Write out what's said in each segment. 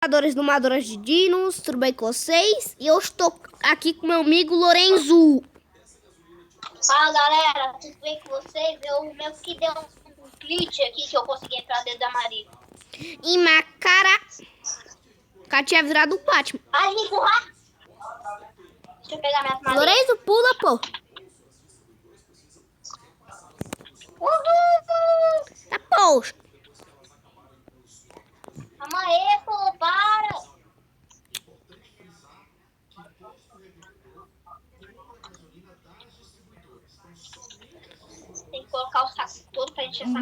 Domadores de dinos, tudo bem com vocês? E eu estou aqui com meu amigo Lorenzo. Fala galera, tudo bem com vocês? Eu meio que deu um glitch aqui que eu consegui entrar dentro da Maria. E Macara. O cara tinha virado o Batman. Ai, me empurrar! Deixa eu pegar minhas madeiras. Lorenzo, pula, pô. Uhul! Tá, poxa. Calma aí, pô, para! Tem que colocar o saco todo pra gente essa.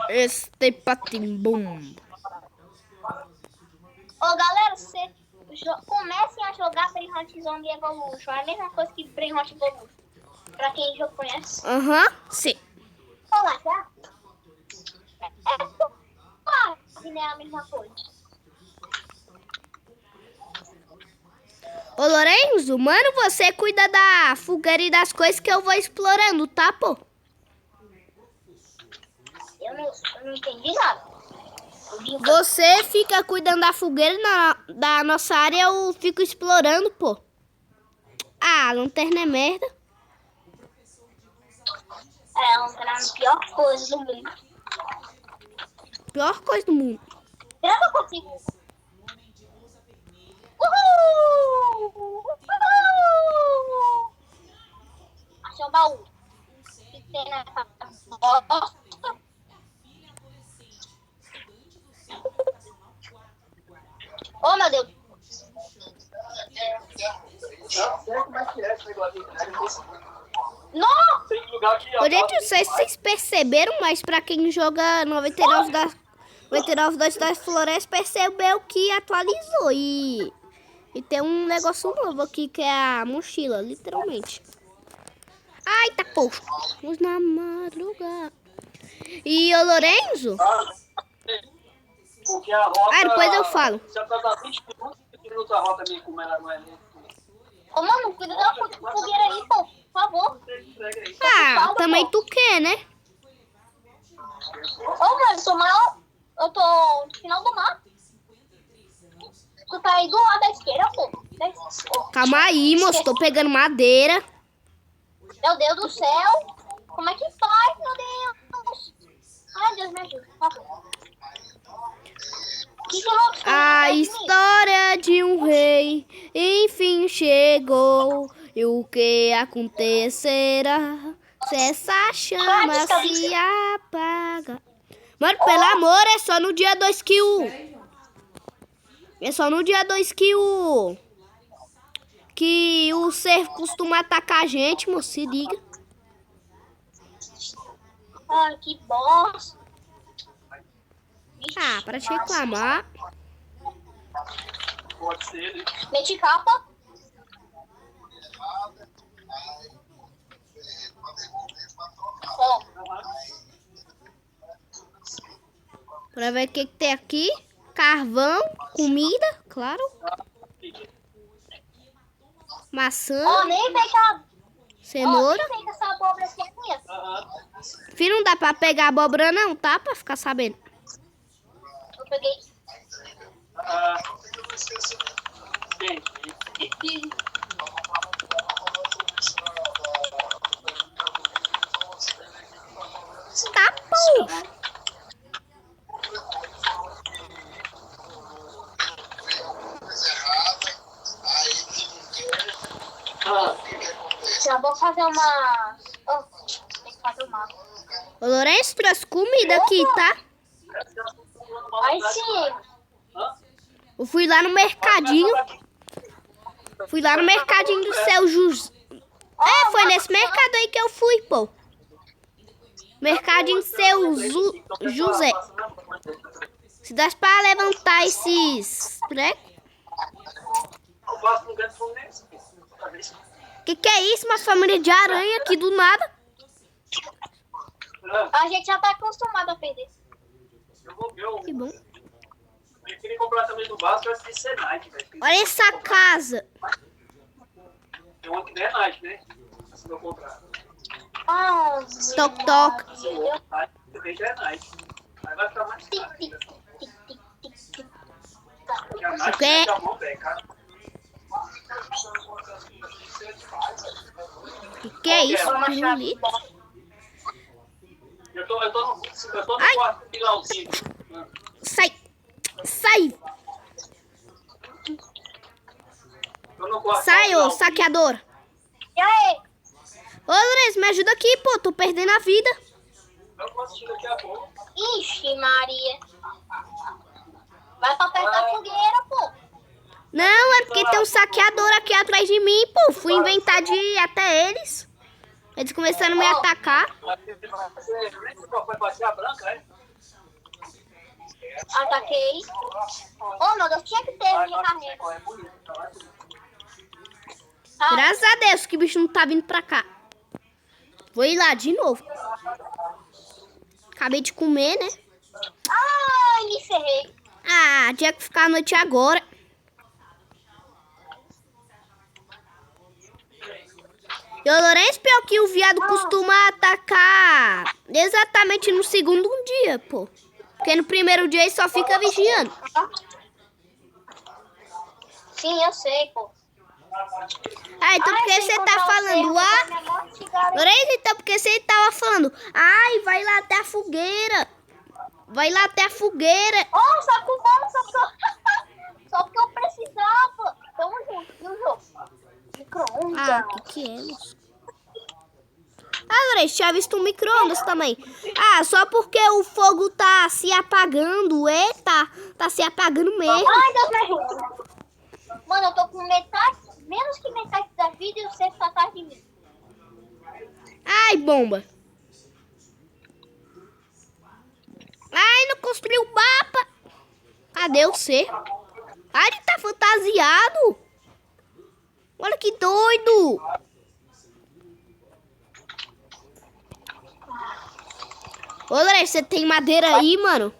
Este patimbum. Ô galera, vocês comecem a jogar Brain Rot Zombie Evolution. É a mesma coisa que Brain Rot Evolution. Pra quem já conhece. Sim. Olá, já? É quase, né? A mesma coisa. Ô, Lorenzo, mano, você cuida da fogueira e das coisas que eu vou explorando, tá, pô? Eu não entendi nada. Você fica cuidando da fogueira da nossa área, eu fico explorando, pô. Ah, lanterna é merda. É, a pior coisa do mundo. Pior coisa do mundo. Será que eu consigo? Uhul! Uhul! Achei um baú. O que tem nessa bosta? Oh, meu Deus. Nossa! Ô, gente, não sei se vocês perceberam, mas pra quem joga 99 das Florestas, percebeu que atualizou. E tem um negócio novo aqui, que é a mochila, literalmente. Ai, tá poxa. Vamos na madrugada. E o Lorenzo? Porque a rota, Depois eu falo. Se atrasar 20 minutos a rota minha como ela não é lenta. Ô, mano, cuida da fogueira aí, pô. Por favor. Ah, também tu quer, né? Ô, mano, eu tô no final do mapa. Tu tá aí do lado da esquerda, pô. Calma aí, moço. Tô pegando madeira. Meu Deus do céu. Como é que faz, meu Deus? Ai, Deus me ajuda. A história de um rei enfim chegou. E o que acontecerá se essa chama se apaga? Mano, pelo amor, é só no dia 2 que o... É só no dia 2 que o cervo costuma atacar a gente, moço. Se liga. Ai, que bosta. Ah, para de reclamar. Pode ser, né? Mete capa. Ó. Pra ver o que tem aqui. Carvão, comida, claro. Maçã, Ó, nem vem que a... cenoura. Ó, nem vem que essa abóbora aqui é minha. Filho, não dá pra pegar abóbora não, tá? Pra ficar sabendo. Eu peguei. Tá, pô. Já vou fazer uma... Oh, tem que fazer uma... Ô, Lourenço, trouxe comida aqui, tá? Aí sim. Eu fui lá no mercadinho. Fui lá no mercadinho do seu José. É, foi nesse mercado aí que eu fui, pô. Mercadinho seu José. Se dá pra levantar esses pregos. Que é isso? Uma família de aranha aqui do nada. A gente já tá acostumado a perder. Que bom. Eu queria comprar também do básico, eu acho que é Nike, velho. Olha essa casa. Tem uma que não é Nike, né? Se eu comprar. Ah, Toc, toc. Também já é Nike. Aí vai ficar mais caro. Nath quê? da mão, velho, cara. Que é isso? Vou mostrar aqui. Pirulito? Eu tô no Ai. quarto Bilauzinho. Sai! Sai! Tô no quarto Sai, ô Bilauzinho. saqueador! E aí? Ô, Lourenço, me ajuda aqui, pô. Tô perdendo a vida. Eu vou assistir daqui a pouco. Ixi, Maria. Vai pra perto da fogueira, pô. Não, é porque tem um saqueador aqui atrás de mim, pô. Fui inventar de ir até eles. Eles começaram a me atacar. Você foi passear a branca, é? Ataquei. Oh, meu Deus, tinha que ter minha carreira. Ah, Graças a Deus que o bicho não tá vindo pra cá. Vou ir lá de novo. Acabei de comer, né? ai, me ferrei. Ah, tinha que ficar à noite agora. E o Lourenço, pior que o viado costuma atacar exatamente no segundo dia, pô. Porque no primeiro dia ele só fica vigiando. Sim, eu sei, pô. Ah, então por que você tá falando? Lourenço, então por que você tava falando? Ai, vai lá até a fogueira. Vai lá até a fogueira. Oh, só que não, só porque eu precisava. Tamo junto, viu, jogo? Micro-ondas. Ah, o que é, moço? Ah, Lourenço, tinha visto um micro-ondas também. Ah, só porque o fogo tá se apagando. Eita, tá se apagando mesmo. Ai, Deus me ajuda. Mano, eu tô com metade, menos que metade da vida e você tá atrás de mim. Ai, bomba. Ai, não construiu o mapa. Cadê o C? Ai, ele tá fantasiado. Olha que doido. Ô, Lourenço, você tem madeira aí, mano?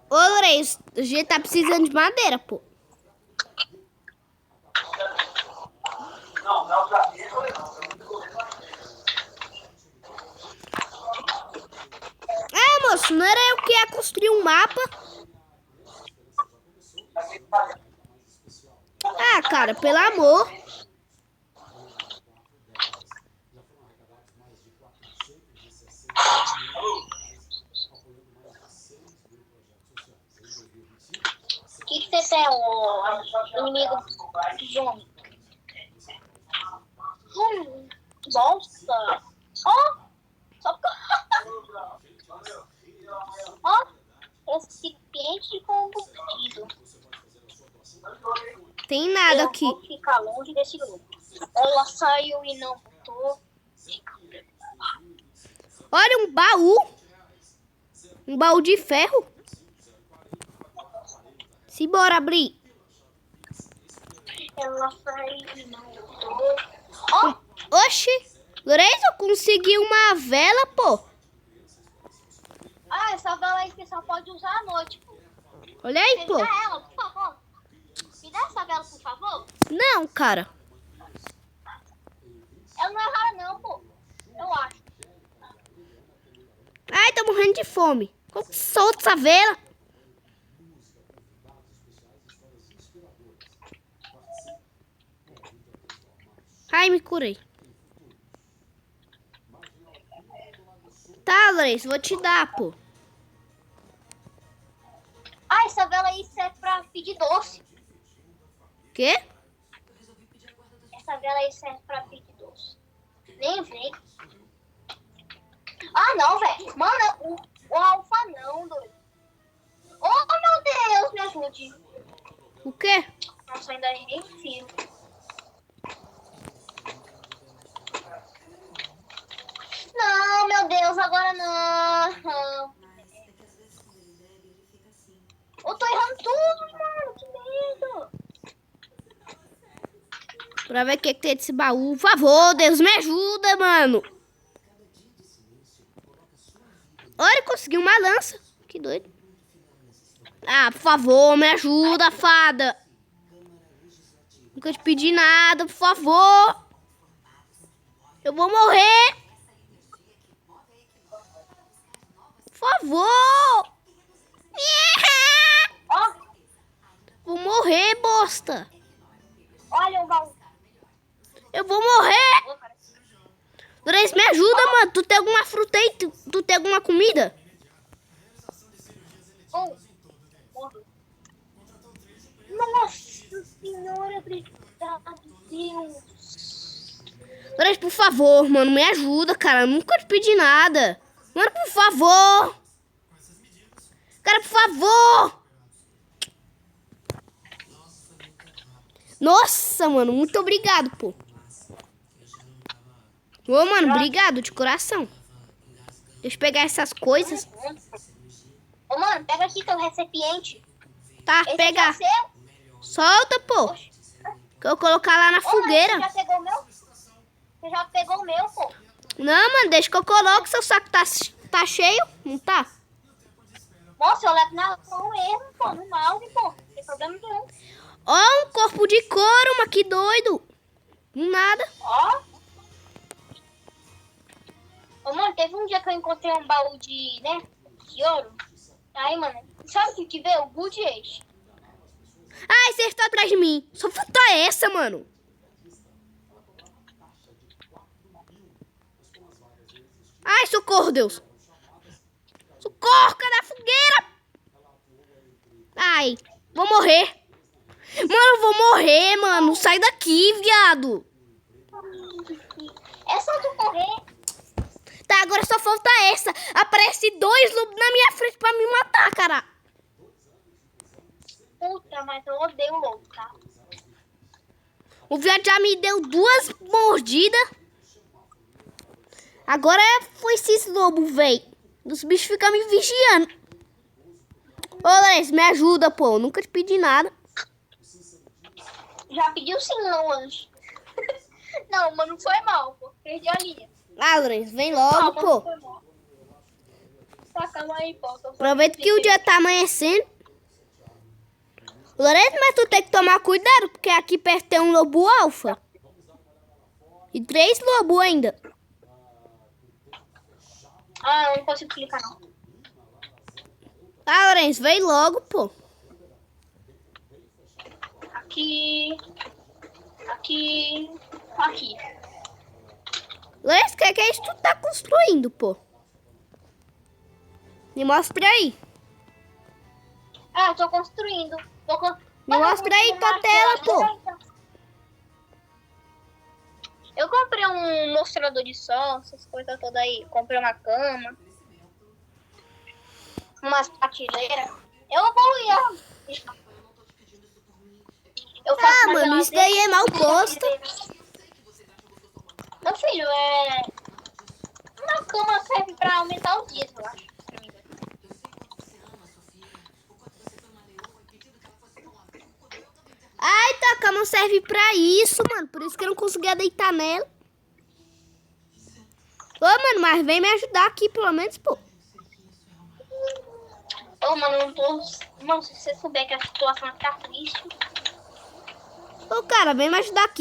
Ô, Lourenço, a gente tá precisando de madeira, pô. Não, não, pra mim, É, moço, não era eu que ia construir um mapa? Ah, cara, pelo amor. O que você tem, o inimigo zombie? Nossa. Ó, só porque... Ó, recipiente de combustível. Tem nada aqui. Eu vou ficar longe desse grupo. Ela saiu e não voltou. Olha, um baú. Um baú de ferro. Simbora abrir. Ela saiu e não voltou. Ó, Oxi. Lourenço, eu consegui uma vela, pô. ah, essa vela aí você só pode usar à noite. Olha aí, Me pô. dá ela, por favor. Me dá essa vela, por favor. Não, cara. Ela não é rara não, pô. Eu acho. Ai, tô morrendo de fome. Como que solta essa vela? Ai, me curei. Tá, Lourenço, vou te dar, pô. Ah, essa vela aí serve pra pedir doce. Quê? Essa vela aí serve pra pedir doce. Nem vem. Ah, não, velho. Mano, o alfa não, doido. Oh, meu Deus, me ajude. O quê? Nossa, ainda errei fio. Não, meu Deus, agora não. Eu tô errando tudo, mano. Que medo. Pra ver o que tem desse baú. Por favor, Deus, me ajuda, mano. Olha, consegui uma lança. Que doido. Ah, por favor, me ajuda, fada. Nunca te pedi nada, por favor. Eu vou morrer. Por favor. Ó, Vou morrer, bosta. olha o baú. Eu vou morrer. Ô, cara. Lourenço, me ajuda, mano. Tu tem alguma fruta aí? Tu tem alguma comida? Oh, morreu. Nossa senhora, obrigado, Deus. Lourenço, por favor, mano, me ajuda, cara. Eu nunca te pedi nada. Mano, por favor. Cara, por favor. Nossa, mano, muito obrigado, pô. Ô, mano, obrigado de coração. Deixa eu pegar essas coisas. Ô, mano, pega aqui teu recipiente. Tá, Esse pega. é seu? Solta, pô. Oxe. Que eu vou colocar lá na Ô, mas fogueira. Você já pegou o meu? Você já pegou o meu, pô? Não, mano, deixa que eu coloque. Seu saco tá cheio? Não tá? Nossa, eu levo na mão mesmo, pô, no mouse, pô. Não tem problema nenhum. Ó, um corpo de couro, mas que doido. Nada. Ó. Ô, mano, teve um dia que eu encontrei um baú de, né, de ouro. Aí, mano, sabe o que veio? O Good Age. Ai, você está atrás de mim. Só fruta é essa, mano. Ai, socorro, Deus. Socorro, cadê a fogueira? Ai, vou morrer. Mano, eu vou morrer, mano. Sai daqui, viado. É só tu correr. Tá, agora só falta essa. Aparece 2 lobos na minha frente pra me matar, cara. Puta, mas eu odeio lobo, tá? O viado já me deu 2 mordidas. Agora foi esses lobos, véi. Os bichos ficam me vigiando. Ô, Lourenço, me ajuda, pô. Eu nunca te pedi nada. Já pediu sim, não, anjo. Não, mas não foi mal, pô. Perdi a linha. Ah, Lourenço, vem logo, Calma, não pô. foi mal. Tá, calma aí, pô. Aproveita que o dia tá amanhecendo. Lourenço, mas tu tem que tomar cuidado, porque aqui perto tem um lobo alfa. E 3 lobos ainda. Ah, eu não consigo clicar, não. Ah, Lourenço, vem logo, pô. Aqui. Aqui. Aqui. Lourenço, o que é isso que tu tá construindo, pô? Me mostra aí. Ah, eu tô construindo. Me mostra aí tua tela, pô. Eu comprei um mostrador de som, essas coisas todas aí. Comprei uma cama. Umas prateleiras. Eu evoluí, ó. Eu faço Ah, uma mano, isso geladeira. daí é mal bosta. Meu filho, uma cama serve pra aumentar os dias, eu acho. Ai, tua cama serve pra isso, mano. Por isso que eu não conseguia deitar nela. Ô, mano, mas vem me ajudar aqui, pelo menos, pô. Ô, mano, eu não tô... Mano, se você souber que a situação tá triste... Ô, cara, vem me ajudar aqui.